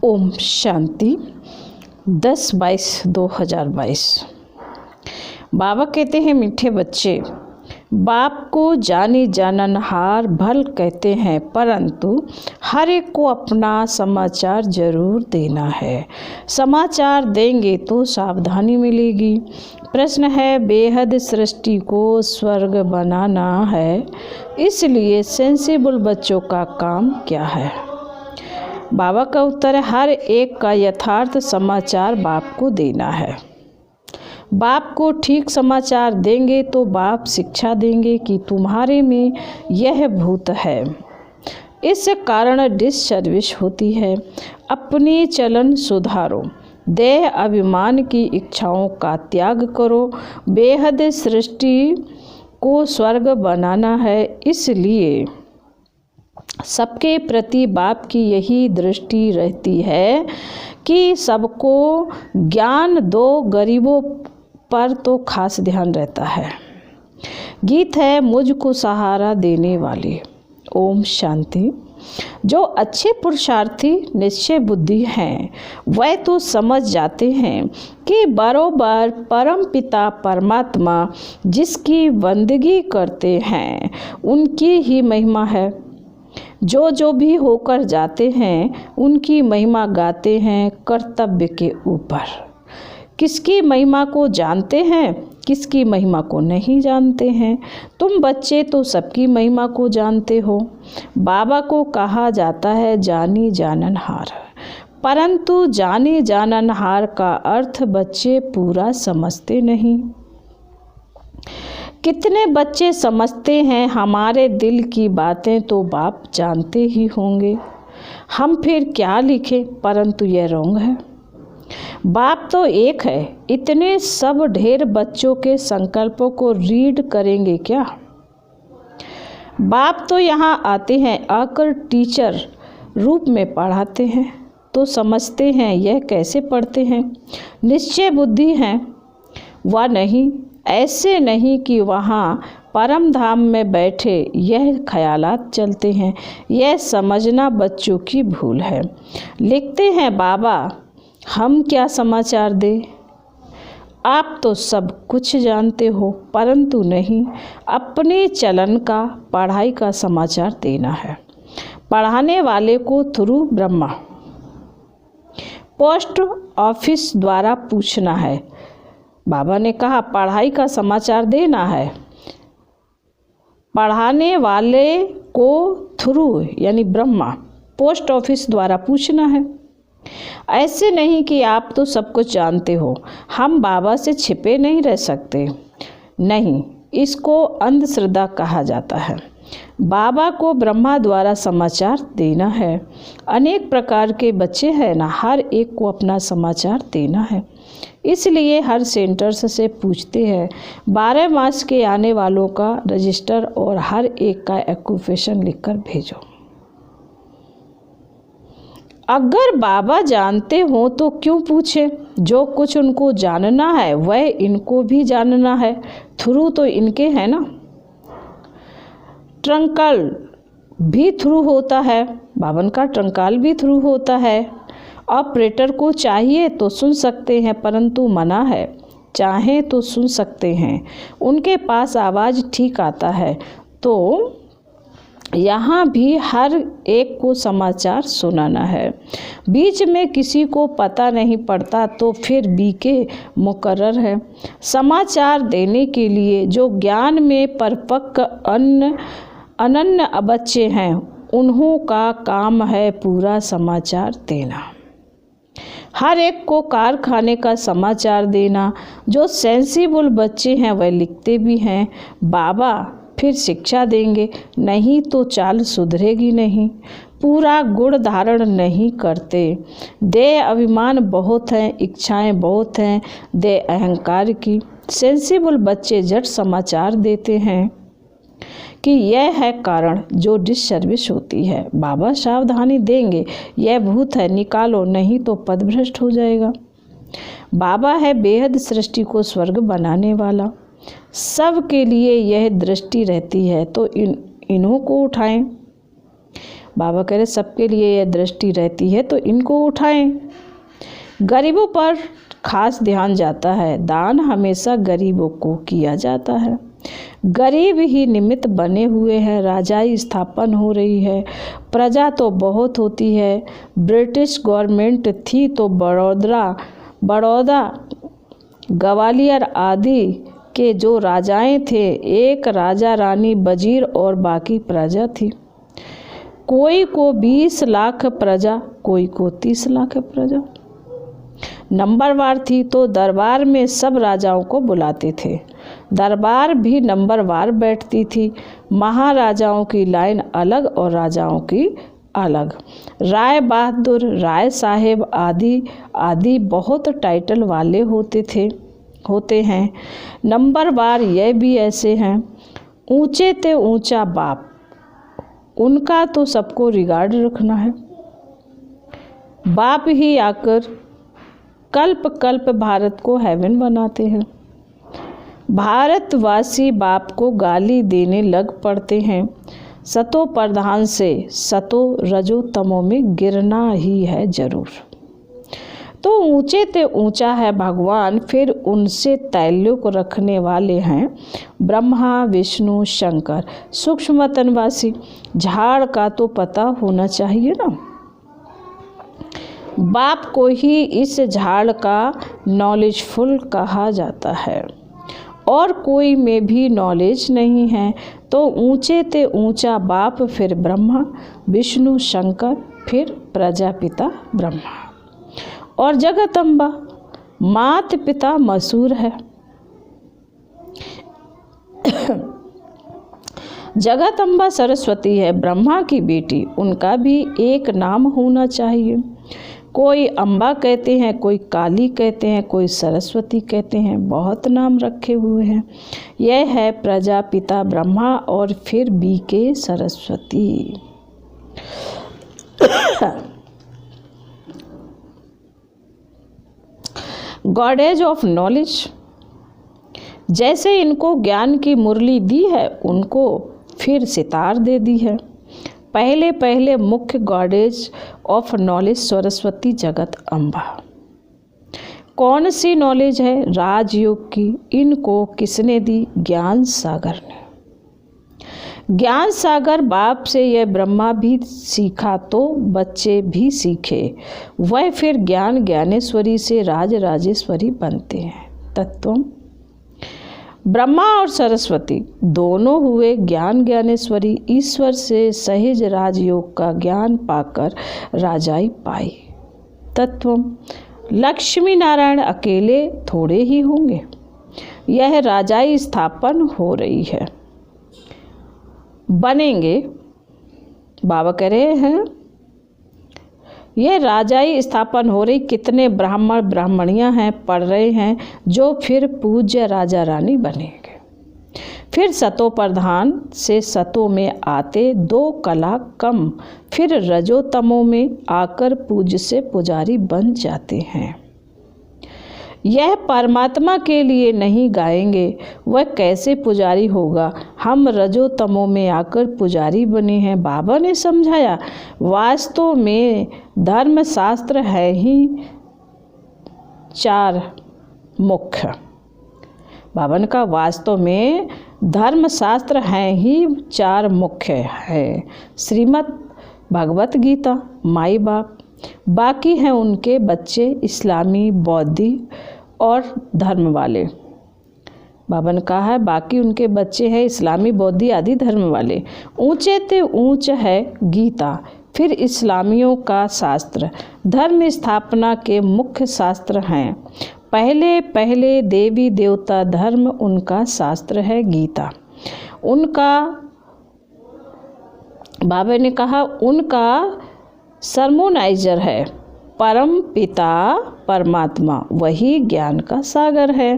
ओम शांति 10/22/2022। बाबा कहते हैं, मीठे बच्चे, बाप को जानी जाननहार भल कहते हैं, परंतु हर एक को अपना समाचार जरूर देना है। समाचार देंगे तो सावधानी मिलेगी। प्रश्न है, बेहद सृष्टि को स्वर्ग बनाना है, इसलिए सेंसिबल बच्चों का काम क्या है? बाबा का उत्तर है, हर एक का यथार्थ समाचार बाप को देना है। बाप को ठीक समाचार देंगे तो बाप शिक्षा देंगे कि तुम्हारे में यह भूत है, इस कारण डिससर्विस होती है। अपनी चलन सुधारो, देह अभिमान की इच्छाओं का त्याग करो। बेहद सृष्टि को स्वर्ग बनाना है, इसलिए सबके प्रति बाप की यही दृष्टि रहती है कि सबको ज्ञान दो, गरीबों पर तो खास ध्यान रहता है। गीत है, मुझको सहारा देने वाले। ओम शांति। जो अच्छे पुरुषार्थी निश्चय बुद्धि हैं, वह तो समझ जाते हैं कि बरोबर परम पिता परमात्मा जिसकी बंदगी करते हैं उनकी ही महिमा है। जो भी होकर जाते हैं उनकी महिमा गाते हैं कर्तव्य के ऊपर। किसकी महिमा को जानते हैं, किसकी महिमा को नहीं जानते हैं। तुम बच्चे तो सबकी महिमा को जानते हो। बाबा को कहा जाता है जानी जाननहार, परंतु जानी जाननहार का अर्थ बच्चे पूरा समझते नहीं। कितने बच्चे समझते हैं हमारे दिल की बातें तो बाप जानते ही होंगे, हम फिर क्या लिखें, परंतु यह रॉन्ग है। बाप तो एक है, इतने सब ढेर बच्चों के संकल्पों को रीड करेंगे क्या? बाप तो यहाँ आते हैं, आकर टीचर रूप में पढ़ाते हैं, तो समझते हैं यह कैसे पढ़ते हैं। निश्चय बुद्धि है वह नहीं, ऐसे नहीं कि वहाँ परम धाम में बैठे यह ख्यालात चलते हैं। यह समझना बच्चों की भूल है। लिखते हैं, बाबा हम क्या समाचार दें? आप तो सब कुछ जानते हो, परंतु नहीं, अपने चलन का, पढ़ाई का समाचार देना है। पढ़ाने वाले को थ्रू ब्रह्मा पोस्ट ऑफिस द्वारा पूछना है। बाबा ने कहा पढ़ाई का समाचार देना है, पढ़ाने वाले को थ्रू यानी ब्रह्मा पोस्ट ऑफिस द्वारा पूछना है। ऐसे नहीं कि आप तो सब कुछ जानते हो, हम बाबा से छिपे नहीं रह सकते। नहीं, इसको अंधश्रद्धा कहा जाता है। बाबा को ब्रह्मा द्वारा समाचार देना है। अनेक प्रकार के बच्चे हैं ना, हर एक को अपना समाचार देना है। इसलिए हर सेंटर्स से पूछते हैं 12 मास के आने वालों का रजिस्टर और हर एक का ऑक्यूपेशन लिखकर भेजो। अगर बाबा जानते हो तो क्यों पूछे? जो कुछ उनको जानना है वह इनको भी जानना है। थ्रू तो इनके है ना। ट्रंकल भी थ्रू होता है, बावन का ट्रंकाल भी थ्रू होता है। ऑपरेटर को चाहिए तो सुन सकते हैं, परंतु मना है। चाहें तो सुन सकते हैं, उनके पास आवाज़ ठीक आता है। तो यहाँ भी हर एक को समाचार सुनाना है। बीच में किसी को पता नहीं पड़ता तो फिर बीके मुकर्रर है। समाचार देने के लिए जो ज्ञान में परिपक्व अनन्य बच्चे हैं, उन्हों का काम है पूरा समाचार देना। हर एक को कारखाने का समाचार देना। जो सेंसिबल बच्चे हैं वह लिखते भी हैं। बाबा फिर शिक्षा देंगे, नहीं तो चाल सुधरेगी नहीं। पूरा गुण धारण नहीं करते। देह अभिमान बहुत हैं, इच्छाएं बहुत हैं, देह अहंकार की। सेंसिबल बच्चे झट समाचार देते हैं कि यह है कारण जो डिससर्विस होती है। बाबा सावधानी देंगे, यह भूत है, निकालो, नहीं तो पदभ्रष्ट हो जाएगा। बाबा है बेहद सृष्टि को स्वर्ग बनाने वाला। सब के लिए यह दृष्टि रहती है, तो इन्हों को उठाएं। बाबा कह रहे सबके लिए यह दृष्टि रहती है तो इनको उठाएं। गरीबों पर खास ध्यान जाता है। दान हमेशा गरीबों को किया जाता है। गरीब ही निमित्त बने हुए हैं। राजाई स्थापन हो रही है। प्रजा तो बहुत होती है। ब्रिटिश गवर्नमेंट थी तो बड़ौदा ग्वालियर आदि के जो राजाएं थे, एक राजा रानी वजीर और बाकी प्रजा थी। कोई को 20 लाख प्रजा, कोई को 30 लाख प्रजा। नंबरवार थी तो दरबार में सब राजाओं को बुलाते थे। दरबार भी नंबरवार बैठती थी। महाराजाओं की लाइन अलग और राजाओं की अलग। राय बहादुर, राय साहेब आदि बहुत टाइटल वाले होते हैं। नंबरवार यह भी ऐसे हैं। ऊंचे ते ऊंचा बाप, उनका तो सबको रिगार्ड रखना है। बाप ही आकर कल्प कल्प भारत को हेवन बनाते हैं। भारतवासी बाप को गाली देने लग पड़ते हैं। सतो प्रधान से सतो रजो तमो में गिरना ही है जरूर। तो ऊंचे ते ऊंचा है भगवान, फिर उनसे तैल्युक रखने वाले हैं ब्रह्मा विष्णु शंकर। सूक्ष्म तनवासी झाड़ का तो पता होना चाहिए ना। बाप को ही इस झाड़ का नॉलेजफुल कहा जाता है और कोई में भी नॉलेज नहीं है। तो ऊंचे ते ऊंचा बाप, फिर ब्रह्मा विष्णु शंकर, फिर प्रजापिता ब्रह्मा और जगदम्बा मात पिता मशहूर है। जगदम्बा सरस्वती है ब्रह्मा की बेटी, उनका भी एक नाम होना चाहिए। कोई अम्बा कहते हैं, कोई काली कहते हैं, कोई सरस्वती कहते हैं, बहुत नाम रखे हुए हैं। यह है प्रजापिता ब्रह्मा और फिर BK Saraswati. Goddess of knowledge, जैसे इनको ज्ञान की मुरली दी है, उनको फिर सितार दे दी है। पहले मुख्य गॉडेज ऑफ नॉलेज सरस्वती जगत अम्बा। कौन सी नॉलेज है? राजयोग की। इनको किसने दी? ज्ञान सागर ने। ज्ञान सागर बाप से यह ब्रह्मा भी सीखा तो बच्चे भी सीखे। वह फिर ज्ञान ज्ञानेश्वरी से राजराजेश्वरी बनते हैं। तत्व ब्रह्मा और सरस्वती दोनों हुए ज्ञान ज्ञानेश्वरी। ईश्वर से सहज राजयोग का ज्ञान पाकर राजाई पाई। तत्व लक्ष्मी नारायण अकेले थोड़े ही होंगे। यह राजाई स्थापन हो रही है, बनेंगे। बाबा कह रहे हैं यह राजाई स्थापन हो रही। कितने ब्राह्मण ब्राह्मणियां हैं, पढ़ रहे हैं, जो फिर पूज्य राजा रानी बनेंगे। फिर सतो प्रधान से सतो में आते 2 कला कम, फिर रजो तमो में आकर पूज्य से पुजारी बन जाते हैं। यह परमात्मा के लिए नहीं गाएंगे, वह कैसे पुजारी होगा। हम रजो तमो में आकर पुजारी बने हैं। बाबा ने समझाया, वास्तव में धर्मशास्त्र है ही 4 मुख्य। बाबा ने कहा वास्तव में धर्मशास्त्र हैं ही 4 मुख्य है। श्रीमद् भगवत गीता, माई बाप, बाकी हैं उनके बच्चे इस्लामी, बौद्धि और धर्म वाले। बाबा ने कहा है बाकी उनके बच्चे हैं इस्लामी, बौद्धि आदि धर्म वाले। ऊंचे ते ऊंच है गीता, फिर इस्लामियों का शास्त्र। धर्म स्थापना के मुख्य शास्त्र हैं। पहले देवी देवता धर्म, उनका शास्त्र है गीता। उनका बाबा ने कहा उनका सरमोनाइजर है परम पिता परमात्मा, वही ज्ञान का सागर है।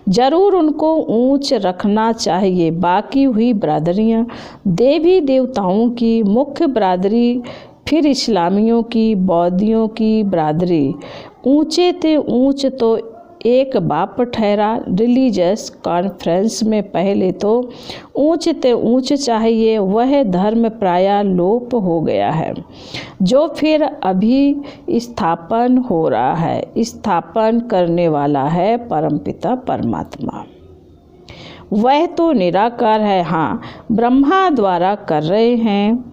जरूर उनको ऊंच रखना चाहिए। बाकी हुई बरादरियाँ देवी देवताओं की मुख्य बरादरी, फिर इस्लामियों की, बौद्धियों की बरादरी। ऊंचे ते ऊंच तो एक बाप ठहरा। रिलीजियस कॉन्फ्रेंस में पहले तो ऊंच ते ऊंच चाहिए, वह धर्म प्रायः लोप हो गया है जो फिर अभी स्थापन हो रहा है। स्थापन करने वाला है परमपिता परमात्मा। वह तो निराकार है, हाँ, ब्रह्मा द्वारा कर रहे हैं,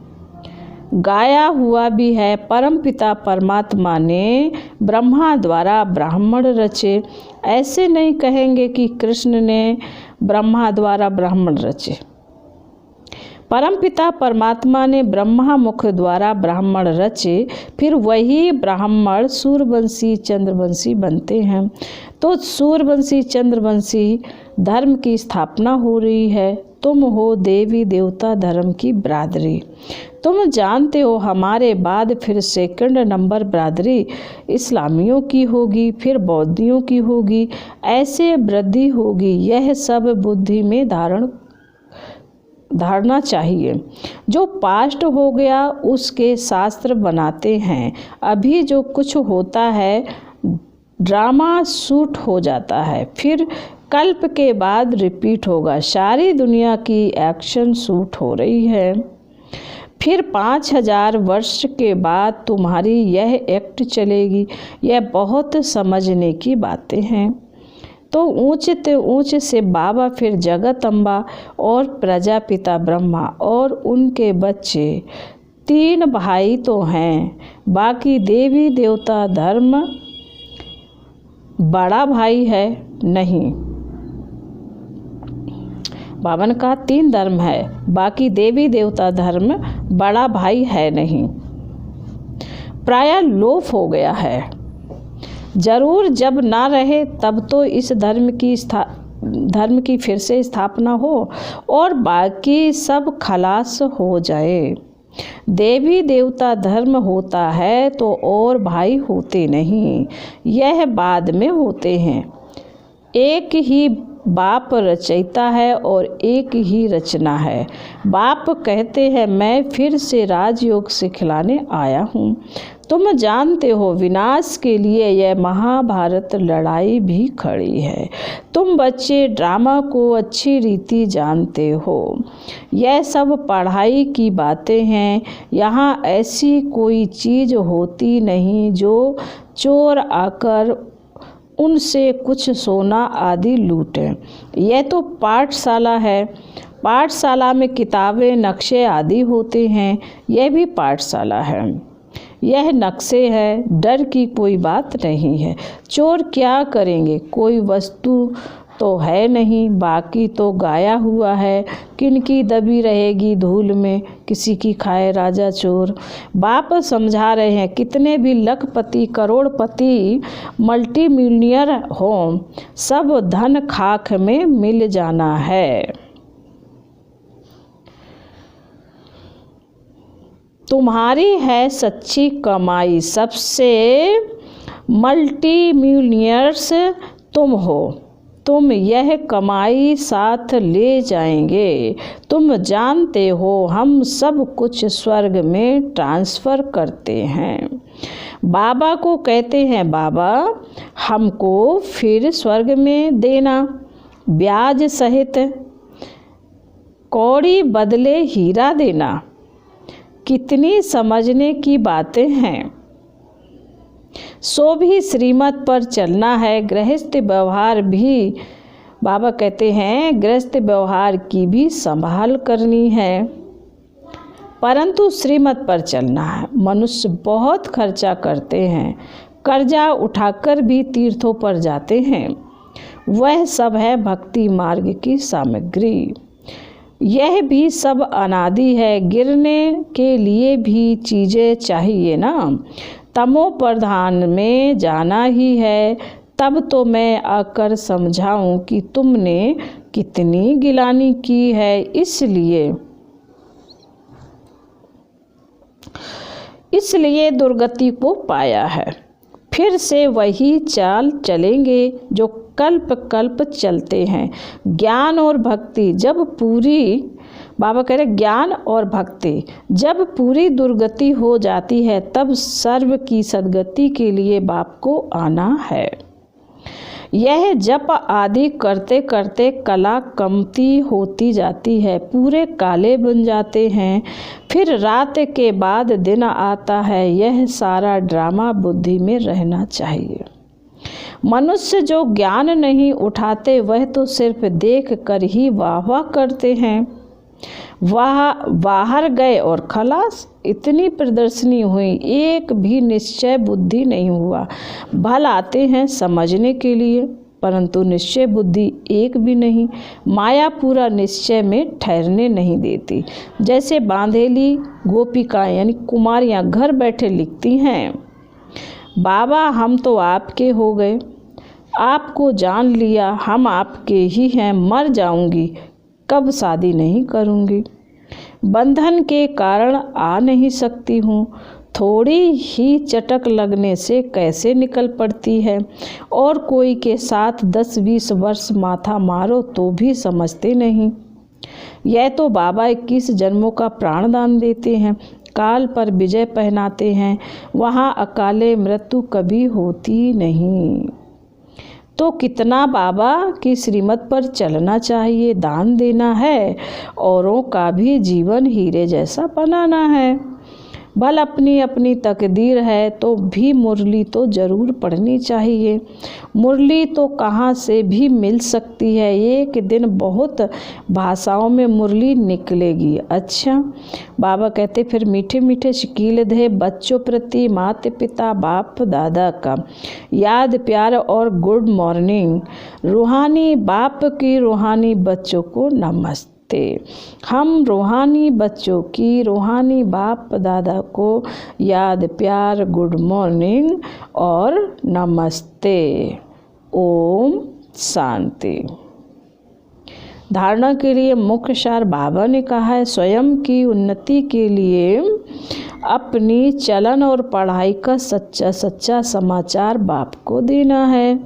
गाया हुआ भी है। परमपिता परमात्मा ने ब्रह्मा द्वारा ब्राह्मण रचे। ऐसे नहीं कहेंगे कि कृष्ण ने ब्रह्मा द्वारा ब्राह्मण रचे। परमपिता परमात्मा ने ब्रह्मा मुख द्वारा ब्राह्मण रचे, फिर वही ब्राह्मण सूर्यवंशी चंद्रवंशी बनते हैं। तो सूर्यवंशी चंद्रवंशी धर्म की स्थापना हो रही है। तुम हो देवी देवता धर्म की बरादरी। तुम जानते हो हमारे बाद फिर सेकंड नंबर बरादरी इस्लामियों की होगी, फिर बौद्धियों की होगी, ऐसे वृद्धि होगी। यह सब बुद्धि में धारणा चाहिए। जो पास्ट हो गया उसके शास्त्र बनाते हैं। अभी जो कुछ होता है ड्रामा शूट हो जाता है, फिर कल्प के बाद रिपीट होगा। सारी दुनिया की एक्शन शूट हो रही है। फिर 5000 वर्ष के बाद तुम्हारी यह एक्ट चलेगी। यह बहुत समझने की बातें हैं। तो ऊंच ते ऊंच से बाबा, फिर जगत अम्बा और प्रजापिता ब्रह्मा और उनके बच्चे 3 भाई तो हैं, बाकी देवी देवता धर्म बड़ा भाई है नहीं। बाबा ने कहा 3 धर्म है, बाकी देवी देवता धर्म बड़ा भाई है नहीं, प्रायः लोप हो गया है। जरूर जब ना रहे तब तो इस धर्म की फिर से स्थापना हो और बाकी सब खलास हो जाए। देवी देवता धर्म होता है तो और भाई होते नहीं, यह बाद में होते हैं। एक ही बाप रचयिता है और एक ही रचना है। बाप कहते हैं मैं फिर से राजयोग सिखलाने आया हूँ। तुम जानते हो विनाश के लिए यह महाभारत लड़ाई भी खड़ी है। तुम बच्चे ड्रामा को अच्छी रीति जानते हो। यह सब पढ़ाई की बातें हैं। यहाँ ऐसी कोई चीज़ होती नहीं जो चोर आकर उनसे कुछ सोना आदि लूटें। यह तो पाठशाला है। पाठशाला में किताबें नक्शे आदि होते हैं। यह भी पाठशाला है। यह नक्शे है, डर की कोई बात नहीं है। चोर क्या करेंगे, कोई वस्तु तो है नहीं, बाकी तो गाया हुआ है। किनकी दबी रहेगी धूल में, किसी की खाए राजा चोर। बाप समझा रहे हैं कितने भी लखपति करोड़पति मल्टी मिलियनियर हों, सब धन खाक में मिल जाना है। तुम्हारी है सच्ची कमाई, सबसे मल्टी मिलियनियर्स तुम हो। तुम यह कमाई साथ ले जाएंगे। तुम जानते हो हम सब कुछ स्वर्ग में ट्रांसफ़र करते हैं। बाबा को कहते हैं बाबा हमको फिर स्वर्ग में देना, ब्याज सहित, कौड़ी बदले हीरा देना। कितनी समझने की बातें हैं। सो भी श्रीमत पर चलना है। गृहस्थ व्यवहार भी, बाबा कहते हैं गृहस्थ व्यवहार की भी संभाल करनी है, परंतु श्रीमत पर चलना है। मनुष्य बहुत खर्चा करते हैं, कर्जा उठाकर भी तीर्थों पर जाते हैं। वह सब है भक्ति मार्ग की सामग्री। यह भी सब अनादि है। गिरने के लिए भी चीज़ें चाहिए ना। तमो प्रधान में जाना ही है। तब तो मैं आकर समझाऊं कि तुमने कितनी गिलानी की है। इसलिए दुर्गति को पाया है। फिर से वही चाल चलेंगे जो कल्प कल्प चलते हैं। ज्ञान और भक्ति जब पूरी, बाबा कह रहे ज्ञान और भक्ति जब पूरी दुर्गति हो जाती है तब सर्व की सद्गति के लिए बाप को आना है। यह जप आदि करते करते कला कमती होती जाती है, पूरे काले बन जाते हैं। फिर रात के बाद दिन आता है। यह सारा ड्रामा बुद्धि में रहना चाहिए। मनुष्य जो ज्ञान नहीं उठाते वह तो सिर्फ देख कर ही वाह वाह करते हैं। बाहर गए और खलास, इतनी प्रदर्शनी हुई, एक भी निश्चय बुद्धि नहीं हुआ। भल आते हैं समझने के लिए, परंतु निश्चय बुद्धि एक भी नहीं। माया पूरा निश्चय में ठहरने नहीं देती। जैसे बांधेली गोपिकाएं यानी कुमारियां घर बैठे लिखती हैं, बाबा हम तो आपके हो गए, आपको जान लिया, हम आपके ही हैं, मर जाऊंगी, कब शादी नहीं करूंगी, बंधन के कारण आ नहीं सकती हूँ, थोड़ी ही चटक लगने से कैसे निकल पड़ती है, और कोई के साथ 10-20 वर्ष माथा मारो तो भी समझते नहीं। यह तो बाबा 21 जन्मों का प्राण दान देते हैं, काल पर विजय पहनाते हैं, वहाँ अकाले मृत्यु कभी होती नहीं। तो कितना बाबा की श्रीमत पर चलना चाहिए, दान देना है, औरों का भी जीवन हीरे जैसा बनाना है। भल अपनी अपनी तकदीर है तो भी मुरली तो ज़रूर पढ़नी चाहिए। मुरली तो कहाँ से भी मिल सकती है, एक दिन बहुत भाषाओं में मुरली निकलेगी। अच्छा, बाबा कहते फिर मीठे मीठे शकील दे बच्चों प्रति माता पिता बाप दादा का याद प्यार और गुड मॉर्निंग। रूहानी बाप की रूहानी बच्चों को नमस्ते। हम रूहानी बच्चों की रूहानी बाप दादा को याद प्यार गुड मॉर्निंग और नमस्ते। ओम शांति। धारणा के लिए मुख्य सार बाबा ने कहा है, स्वयं की उन्नति के लिए अपनी चलन और पढ़ाई का सच्चा समाचार बाप को देना है।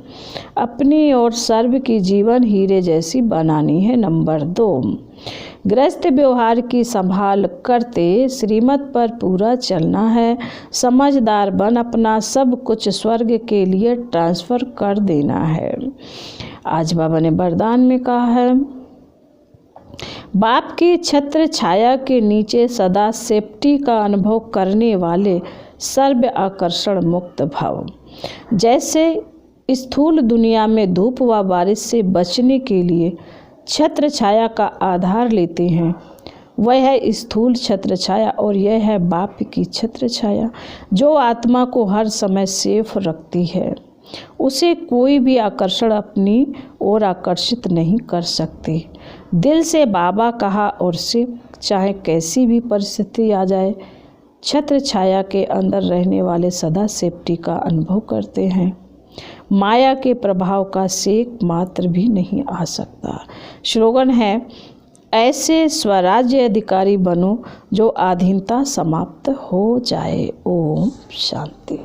अपनी और सर्व की जीवन हीरे जैसी बनानी है। नंबर 2, गृहस्थ व्यवहार की संभाल करते श्रीमत पर पूरा चलना है। समझदार बन अपना सब कुछ स्वर्ग के लिए ट्रांसफ़र कर देना है। आज बाबा ने वरदान में कहा है, बाप की छत्र छाया के नीचे सदा सेफ्टी का अनुभव करने वाले सर्व आकर्षण मुक्त भाव। जैसे स्थूल दुनिया में धूप व बारिश से बचने के लिए छत्र छाया का आधार लेते हैं, वह है स्थूल छत्र छाया और यह है बाप की छत्र छाया, जो आत्मा को हर समय सेफ रखती है। उसे कोई भी आकर्षण अपनी ओर आकर्षित नहीं कर सकते। दिल से बाबा कहा और से चाहे कैसी भी परिस्थिति आ जाए, छत्र छाया के अंदर रहने वाले सदा सेफ्टी का अनुभव करते हैं। माया के प्रभाव का सेक मात्र भी नहीं आ सकता। स्लोगन है, ऐसे स्वराज्य अधिकारी बनो जो अधीनता समाप्त हो जाए। ओम शांति।